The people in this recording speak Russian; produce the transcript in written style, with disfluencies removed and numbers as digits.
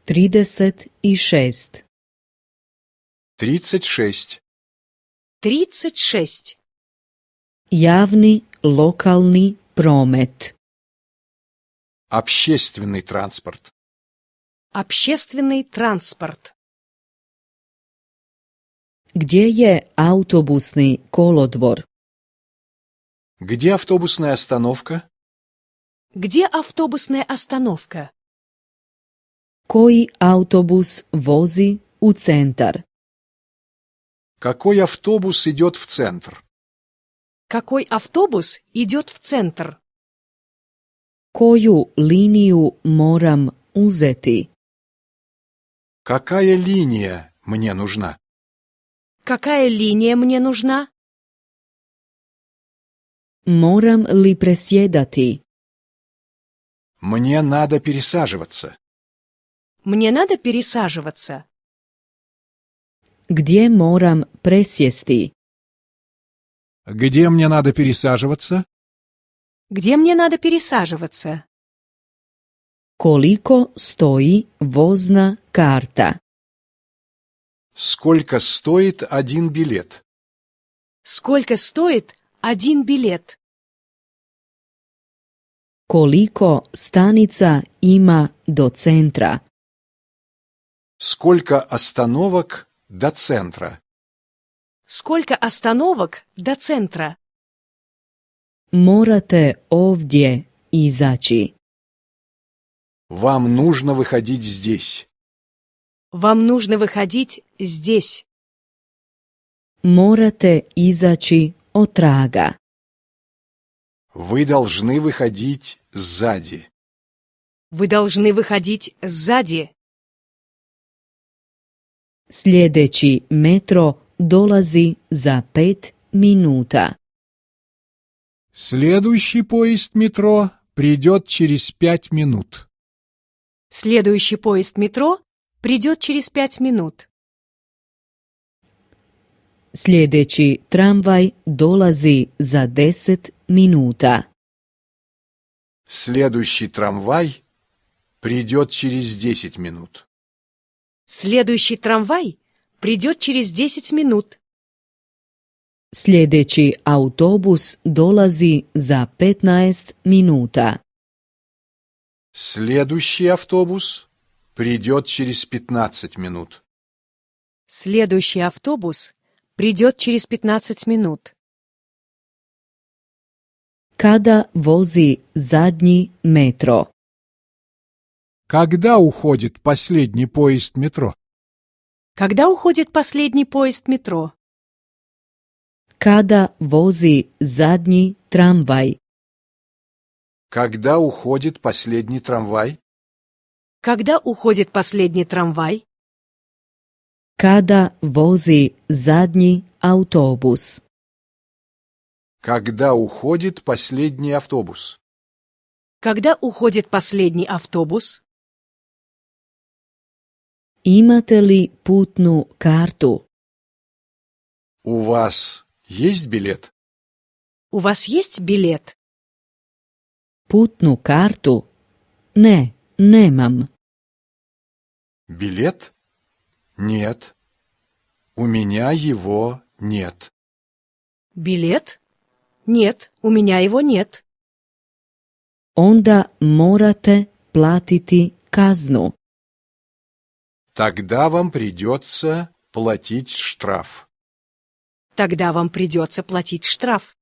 36. 36. 36. Javni lokalni promet. Общественный транспорт. Общественный транспорт. Gdje je autobusni kolodvor? Где автобусная остановка? Где автобусная остановка? Koji autobus vozi u centar? Какой автобус идет в центр? Какой автобус идет в центр? Koju liniju moram uzeti? Какая линия мне нужна? Какая линия мне нужна? Moram li presjedati? Мне надо пересаживаться. Мне надо пересаживаться. Gdje moram presjesti? Где мне надо пересаживаться? Где мне надо пересаживаться? Koliko stoji vozna karta? Сколько стоит один билет? Сколько стоит один билет? Koliko stanica ima do centra? Сколько остановок до центра? Сколько остановок до центра? Morate ovdje izaći. Вам нужно выходить здесь. Вам нужно выходить здесь. Morate izaći otraga. Вы должны выходить сзади. Вы должны выходить сзади. Sljedeći metro dolazi za 5 minuta. Следующий поезд метро придет через 5 минут. Следующий поезд метро придет через 5 минут. Sljedeći tramvaj dolazi za 10 minuta. Следующий трамвай придет через 10 минут. Следующий трамвай придет через 10 минут. Sljedeći autobus dolazi za 15 minuta. Следующий автобус придет через 15 минут. Следующий автобус придет через 15 минут. Kada vozi zadnji metro? Когда уходит последний поезд метро? Когда уходит последний поезд метро? Kada vozi zadnji tramvaj? Когда уходит последний трамвай? Когда уходит последний трамвай? Kada vozi zadnji autobus? Когда уходит последний автобус? Когда уходит последний автобус? Imate li putnu kartu? У вас есть билет? У вас есть билет? Putnu kartu? Ne, nemam. Билет? Нет. У меня его нет. Билет? Нет, у меня его нет. Onda morate platiti kaznu. Тогда вам придется платить штраф. Тогда вам придется платить штраф.